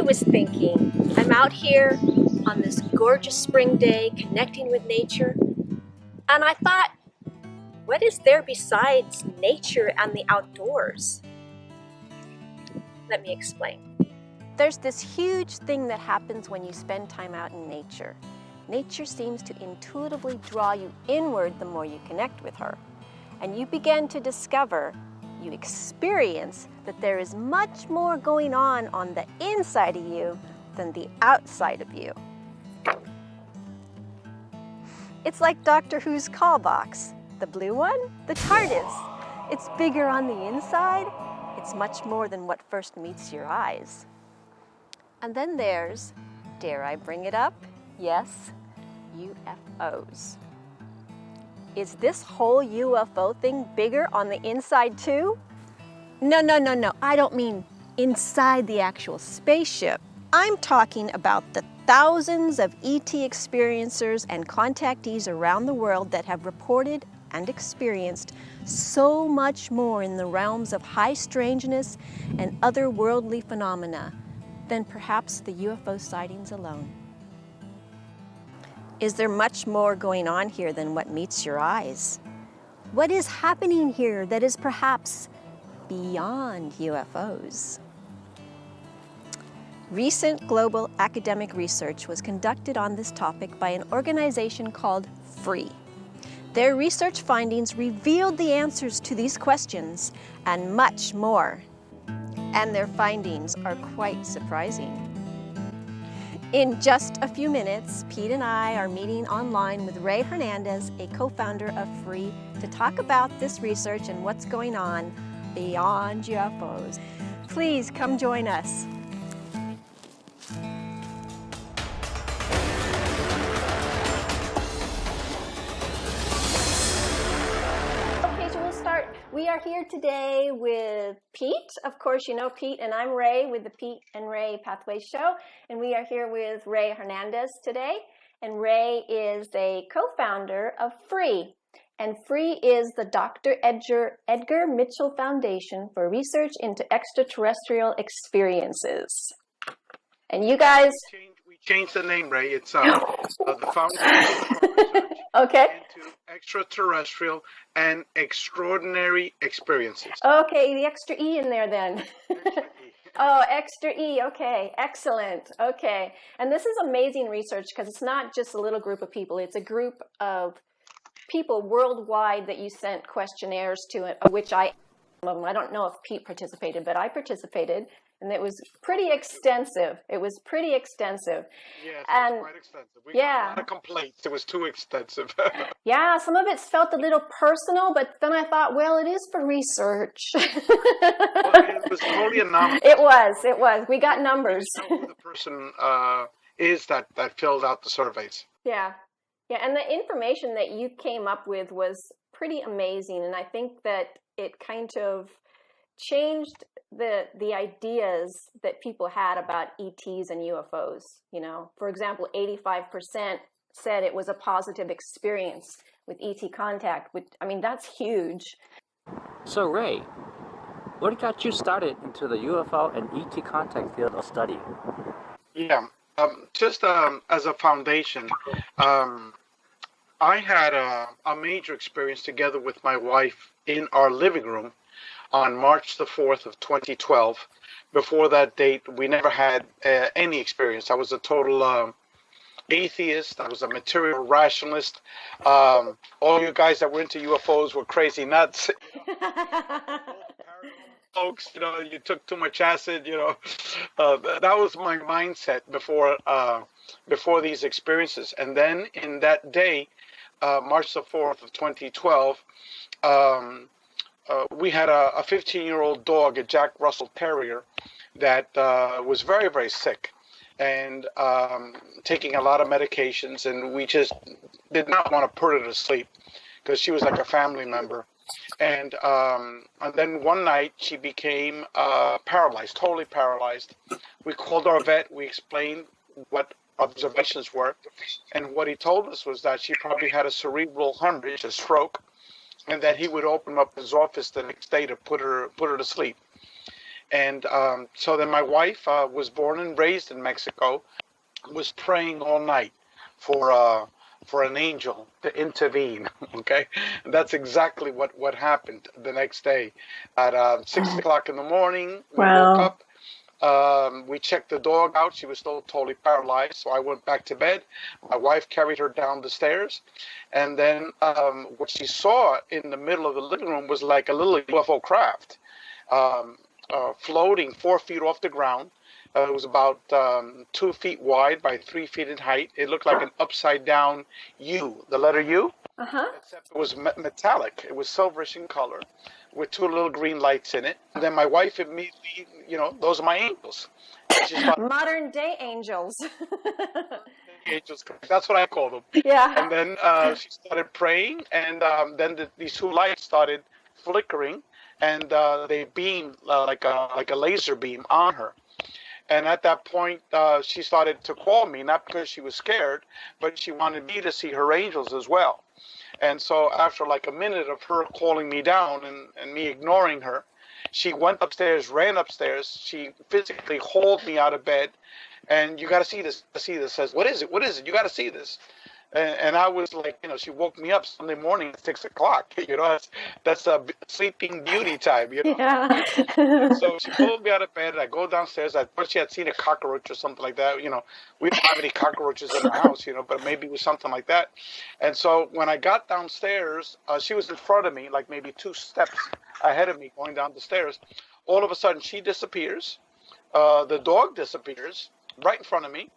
was thinking, I'm out here on this gorgeous spring day connecting with nature, and I thought, what is there besides nature and the outdoors? Let me explain. There's this huge thing that happens when you spend time out in nature. Nature seems to intuitively draw you inward the more you connect with her. And you begin to discover, you experience that there is much more going on the inside of you than the outside of you. It's like Doctor Who's call box. The blue one, the TARDIS. It's bigger on the inside. It's much more than what first meets your eyes. And then there's, dare I bring it up? Yes, UFOs. Is this whole UFO thing bigger on the inside too? No. I don't mean inside the actual spaceship. I'm talking about the thousands of ET experiencers and contactees around the world that have reported and experienced so much more in the realms of high strangeness and otherworldly phenomena than perhaps the UFO sightings alone. Is there much more going on here than what meets your eyes? What is happening here that is perhaps beyond UFOs? Recent global academic research was conducted on this topic by an organization called FREE. Their research findings revealed the answers to these questions and much more. And their findings are quite surprising. In just a few minutes, Pete and I are meeting online with Ray Hernandez, a co-founder of FREE, to talk about this research and what's going on beyond UFOs. Please come join us. We are here today with Pete. Of course, you know Pete, and I'm Ray with the Pete and Ray Pathways Show. And we are here with Ray Hernandez today. And Ray is a co-founder of FREE. And FREE is the Dr. Edgar Mitchell Foundation for Research into Extraterrestrial Experiences. And you guys... We changed the name, Ray. It's the Foundation for Research okay. into Extraterrestrial and Extraordinary Experiences. Okay, the extra E in there then. Extra E. Oh, extra E. Okay, excellent. Okay. And this is amazing research because it's not just a little group of people. It's a group of people worldwide that you sent questionnaires to, which I don't know if Pete participated, but I participated. And it was pretty extensive. It was pretty extensive. Yes, and quite extensive. We got a lot of complaints. It was too extensive. Yeah, some of it felt a little personal, but then I thought, well, it is for research. Well, it was totally anonymous. It was. We got numbers. We know who the person is that filled out the surveys. Yeah, and the information that you came up with was pretty amazing, and I think that it kind of changed the ideas that people had about ETs and UFOs. You know, for example, 85% said it was a positive experience with ET contact. I mean, that's huge. So Ray, what got you started into the UFO and ET contact field of study? Yeah, just as a foundation, I had a major experience together with my wife in our living room on March the 4th of 2012. Before that date, we never had any experience. I was a total atheist. I was a material rationalist. All you guys that were into UFOs were crazy nuts. Folks, you know, you took too much acid, you know. That was my mindset before these experiences. And then in that day, March the 4th of 2012, we had a 15-year-old dog, a Jack Russell Terrier, that was very, very sick and taking a lot of medications, and we just did not want to put her to sleep because she was like a family member. And then one night she became paralyzed, totally paralyzed. We called our vet. We explained what observations were, and what he told us was that she probably had a cerebral hemorrhage, a stroke, and that he would open up his office the next day to put her to sleep. And so then my wife was born and raised in Mexico, was praying all night for an angel to intervene. Okay, and that's exactly what happened the next day. At 6 o'clock in the morning, we woke Wow. up. We checked the dog out. She was still totally paralyzed, so I went back to bed. My wife carried her down the stairs, and then what she saw in the middle of the living room was like a little UFO craft, floating 4 feet off the ground. It was about 2 feet wide by 3 feet in height. It looked like an upside down U, the letter U, Uh-huh. except it was metallic. It was silverish in color with two little green lights in it. And then my wife immediately, those are my angels. And she started, Modern day angels. angels, that's what I call them. Yeah. And then she started praying, and then these two lights started flickering, and they beamed like a laser beam on her. And at that point, she started to call me, not because she was scared, but she wanted me to see her angels as well. And so after like a minute of her calling me down and me ignoring her, she went upstairs, ran upstairs. She physically hauled me out of bed. And you got to see this. Says, what is it? What is it? You got to see this. And I was like, she woke me up Sunday morning at 6 o'clock. That's a sleeping beauty time. Yeah. So she pulled me out of bed. I go downstairs. I thought she had seen a cockroach or something like that. We don't have any cockroaches in our house, but maybe it was something like that. And so when I got downstairs, she was in front of me, like maybe 2 steps ahead of me going down the stairs. All of a sudden, she disappears. The dog disappears right in front of me.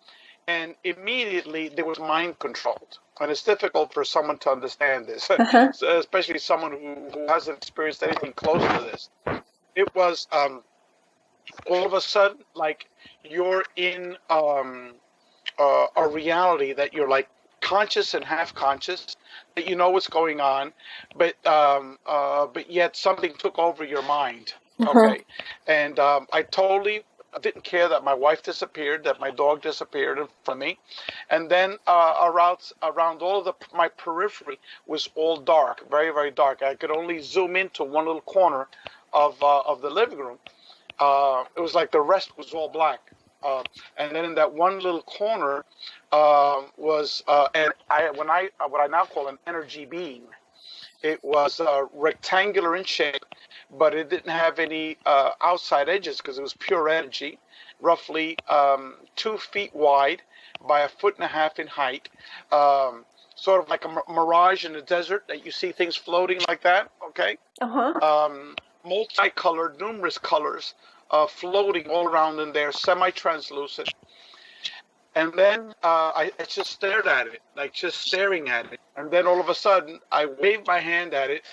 And immediately there was mind controlled. And it's difficult for someone to understand this, Uh-huh. so especially someone who hasn't experienced anything close to this. It was all of a sudden like you're in a reality that you're like conscious and half conscious, that you know what's going on, but yet something took over your mind. Okay, and I totally didn't care that my wife disappeared, that my dog disappeared from me, and then around all of my periphery was all dark, very very dark. I could only zoom into one little corner of the living room. It was like the rest was all black, and then in that one little corner was what I now call an energy being. It was rectangular in shape, but it didn't have any outside edges because it was pure energy, roughly 2 feet wide by 1.5 feet in height, sort of like a mirage in the desert that you see things floating like that, okay? Uh-huh. Multicolored, numerous colors floating all around in there, semi-translucent. And then I just stared at it, like just staring at it. And then all of a sudden, I waved my hand at it,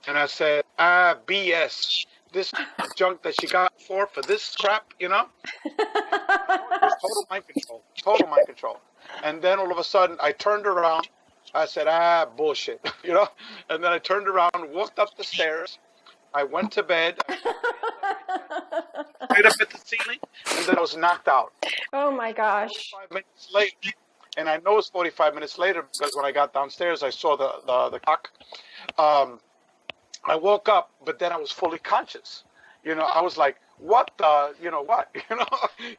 and I said, BS. This junk that she got for this crap, It was total mind control. Total mind control. And then all of a sudden, I turned around. I said, bullshit, And then I turned around, walked up the stairs. I went to bed. Right up at the ceiling, and then I was knocked out. Oh my gosh. 45 minutes late, and I know it's 45 minutes later because when I got downstairs, I saw the clock. I woke up, but then I was fully conscious. I was like, what the, what,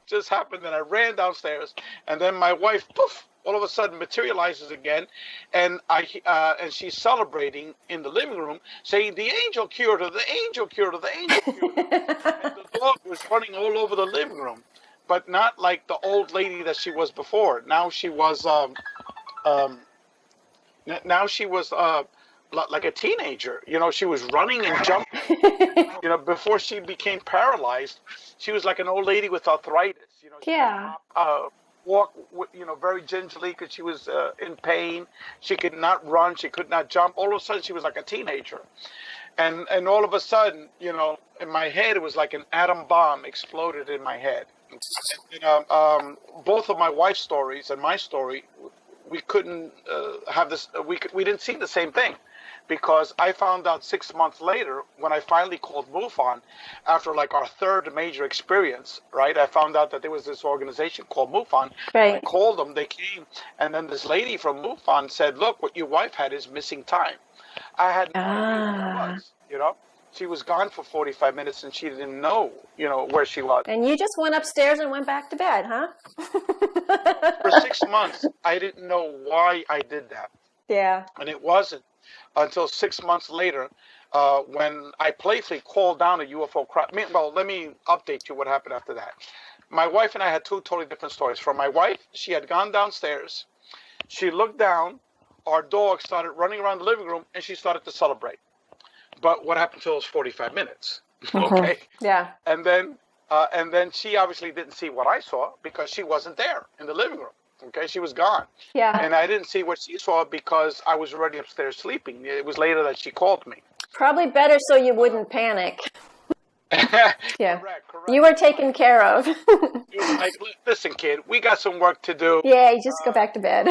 just happened. And I ran downstairs, and then my wife, poof, all of a sudden materializes again, and and she's celebrating in the living room, saying, "The angel cured her, the angel cured her, the angel cured her." And the dog was running all over the living room, but not like the old lady that she was before. Now she was like a teenager. She was running and jumping. Before she became paralyzed, she was like an old lady with arthritis. She Yeah. walk, very gingerly because she was in pain. She could not run. She could not jump. All of a sudden, she was like a teenager. And all of a sudden, in my head, it was like an atom bomb exploded in my head. Both of my wife's stories and my story, we couldn't have this. We didn't see the same thing. Because I found out 6 months later when I finally called MUFON after like our third major experience, right? I found out that there was this organization called MUFON. Right. I called them, they came, and then this lady from MUFON said, "Look, what your wife had is missing time." I had no idea what it was, She was gone for 45 minutes and she didn't know, where she was. And you just went upstairs and went back to bed, huh? For 6 months, I didn't know why I did that. Yeah. And it wasn't until 6 months later when I playfully called down a UFO craft. Well, let me update you what happened after that. My wife and I had two totally different stories. For my wife, she had gone downstairs. She looked down. Our dog started running around the living room, and she started to celebrate. But what happened to those 45 minutes? Okay. Yeah. And then she obviously didn't see what I saw because she wasn't there in the living room. Okay, she was gone. Yeah. And I didn't see what she saw because I was already upstairs sleeping. It was later that she called me. Probably better so you wouldn't panic. Yeah. Correct. You were taken care of. It was like, listen, kid, we got some work to do. Yeah, you just go back to bed.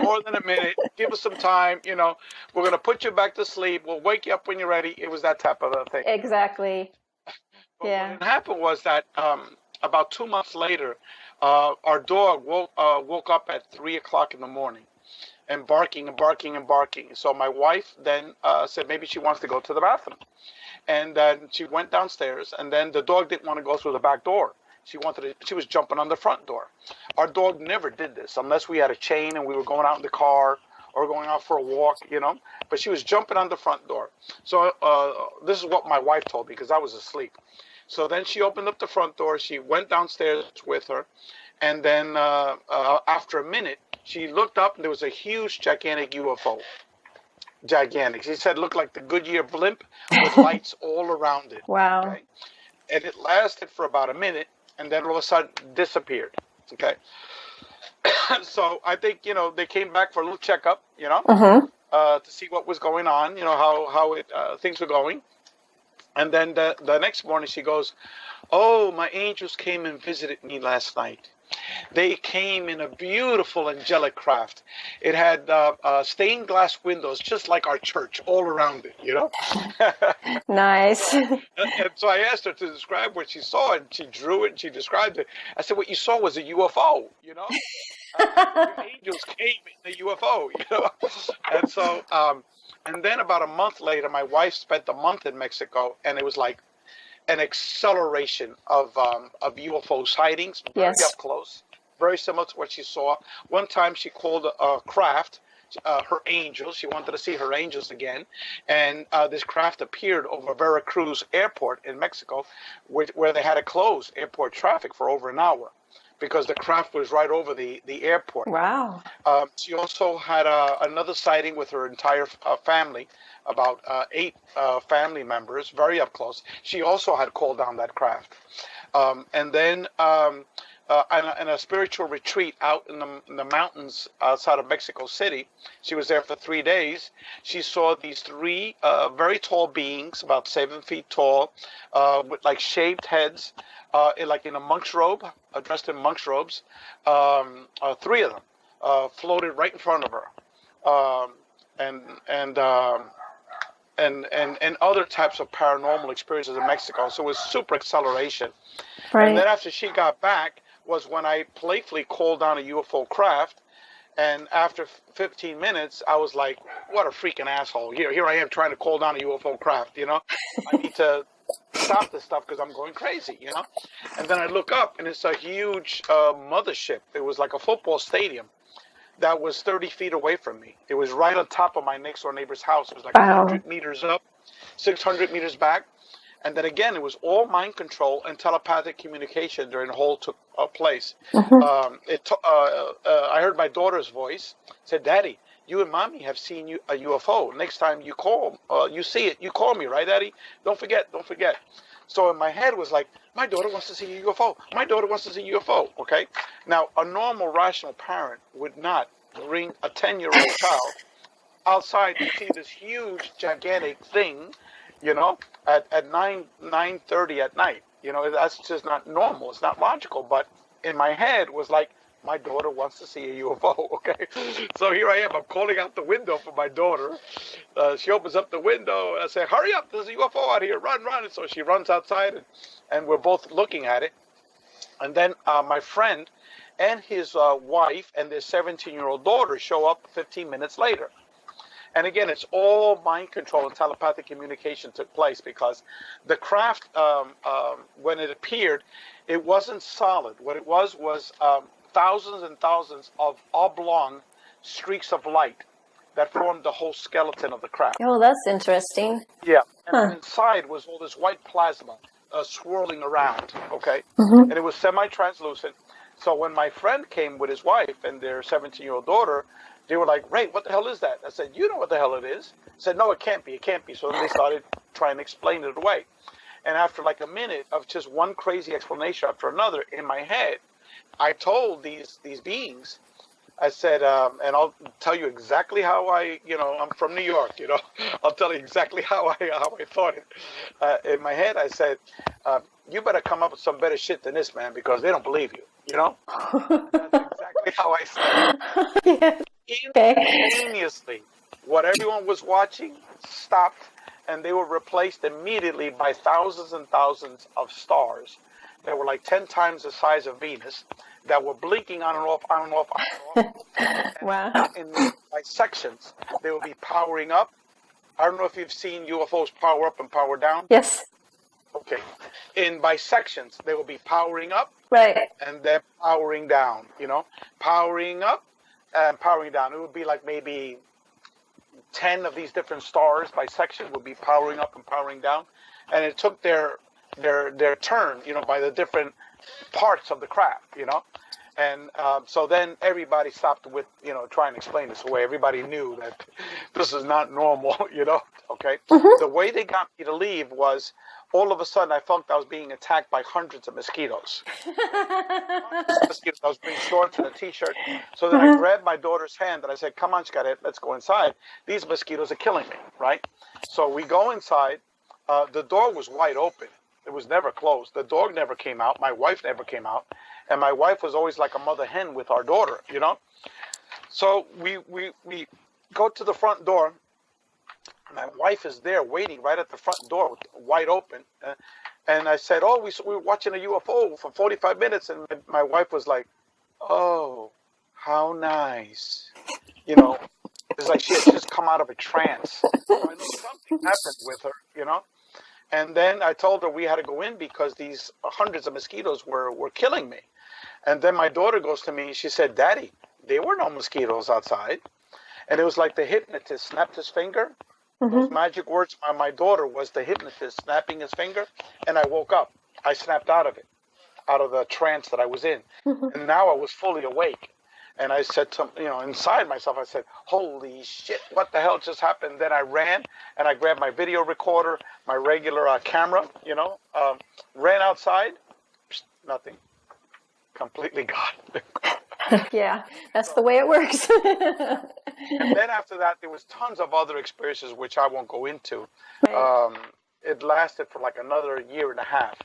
More than a minute. Give us some time. We're going to put you back to sleep. We'll wake you up when you're ready. It was that type of a thing. Exactly. But Yeah. what happened was that about 2 months later, our dog woke up at 3 o'clock in the morning and barking and barking and barking. So my wife then said maybe she wants to go to the bathroom. And then she went downstairs, and then the dog didn't want to go through the back door. She was jumping on the front door. Our dog never did this unless we had a chain and we were going out in the car or going out for a walk, But she was jumping on the front door. So this is what my wife told me because I was asleep. So then she opened up the front door. She went downstairs with her. And then after a minute, she looked up and there was a huge, gigantic UFO. Gigantic. She said it looked like the Goodyear blimp with lights all around it. Wow. Okay? And it lasted for about a minute and then all of a sudden disappeared. Okay. So I think, they came back for a little checkup, to see what was going on, how things were going. And then the next morning she goes, "Oh, my angels came and visited me last night. They came in a beautiful angelic craft. It had stained glass windows, just like our church, all around it, Nice. And so I asked her to describe what she saw, and she drew it and she described it. I said, what you saw was a UFO, Your angels came in a UFO, And so, and then about a month later, my wife spent a month in Mexico, and it was like an acceleration of UFO sightings, very Yes. up close, very similar to what she saw. One time she called a craft her angels. She wanted to see her angels again. And this craft appeared over Veracruz Airport in Mexico, where they had to close airport traffic for over an hour because the craft was right over the airport. Wow. She also had another sighting with her entire family, about 8 family members, very up close. She also had called down that craft. And then in a spiritual retreat out in the mountains outside of Mexico City, she was there for 3 days. She saw these 3 very tall beings, about 7 feet tall, with like shaved heads, in a monk's robe, dressed in monk's robes. 3 of them floated right in front of her, and other types of paranormal experiences in Mexico. So it was super acceleration. Right. And then after she got back was when I playfully called down a UFO craft. And after 15 minutes, I was like, what a freaking asshole. Here I am trying to call down a UFO craft, I need to stop this stuff because I'm going crazy, And then I look up and it's a huge mothership. It was like a football stadium that was 30 feet away from me. It was right on top of my next door neighbor's house. It was like Wow. 100 meters up, 600 meters back. And then again, it was all mind control and telepathic communication during the whole took place. I heard my daughter's voice, said, "Daddy, you and Mommy have seen a UFO. Next time you call, you see it, you call me, right, Daddy? Don't forget." So in my head was like, my daughter wants to see a UFO. My daughter wants to see a UFO, okay? Now, a normal, rational parent would not bring a 10-year-old child outside to see this huge, gigantic thing, at 9:30 at night. That's just not normal. It's not logical. But in my head was like, my daughter wants to see a UFO, okay? So here I am. I'm calling out the window for my daughter. She opens up the window, and I say, hurry up, there's a UFO out here. Run. And so she runs outside, and we're both looking at it. And then my friend and his wife and their 17-year-old daughter show up 15 minutes later. And again, it's all mind control and telepathic communication took place because the craft, when it appeared, it wasn't solid. What it was thousands and thousands of oblong streaks of light that formed the whole skeleton of the craft. Oh, that's interesting. Yeah, and Huh. then inside was all this white plasma swirling around, okay? And it was semi-translucent. So when my friend came with his wife and their 17-year-old daughter, they were like, Ray, what the hell is that? I said, you know what the hell it is. I said, no, it can't be. So then they started trying to explain it away. And after like a minute of just one crazy explanation after another in my head, I told these beings, I said, and I'll tell you exactly how I'm from New York, I'll tell you exactly how I thought it. In my head, I said, you better come up with some better shit than this, man, because they don't believe you, That's exactly how I said it. Okay. Instantaneously, what everyone was watching stopped, and they were replaced immediately by thousands and thousands of stars that were like 10 times the size of Venus, that were blinking on and off, on and off, on and off. And Wow. in like sections, they will be powering up. I don't know if you've seen UFOs power up and power down. Yes. Okay. By sections, they will be powering up Right. and then powering down, powering up and powering down. It would be like maybe 10 of these different stars by section would be powering up and powering down. And it took their turn, by the different parts of the craft, And so then everybody stopped with, trying to explain this away. Everybody knew that this is not normal, okay? The way they got me to leave was all of a sudden I felt I was being attacked by hundreds of mosquitoes. I was being shorts and a t-shirt. So then I grabbed my daughter's hand and I said, come on, Scarlett, let's go inside. These mosquitoes are killing me, right? So we go inside. The door was wide open. It was never closed. The dog never came out. My wife never came out. And my wife was always like a mother hen with our daughter, So we go to the front door. My wife is there waiting right at the front door, wide open. And I said, oh, we were watching a UFO for 45 minutes. And my wife was like, oh, how nice. It's like she had just come out of a trance. So I know something happened with her, And then I told her we had to go in because these hundreds of mosquitoes were killing me. And then my daughter goes to me, she said, Daddy, there were no mosquitoes outside. And it was like the hypnotist snapped his finger. Those magic words by my daughter was the hypnotist snapping his finger. And I woke up. I snapped out of it, out of the trance that I was in. And now I was fully awake. And I said to, inside myself, I said, holy shit, what the hell just happened? Then I ran and I grabbed my video recorder, my regular camera, ran outside, nothing, completely gone. Yeah, that's the way it works. And then after that, there was tons of other experiences, which I won't go into. Right. It lasted for like another year and a half.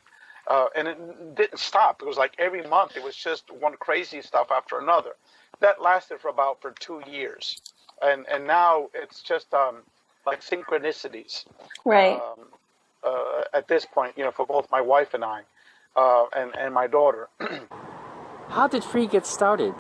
And it didn't stop. It was like every month, it was just one crazy stuff after another. That lasted for 2 years. And now it's just like synchronicities. Right. At this point, for both my wife and I, and my daughter. How did Free get started?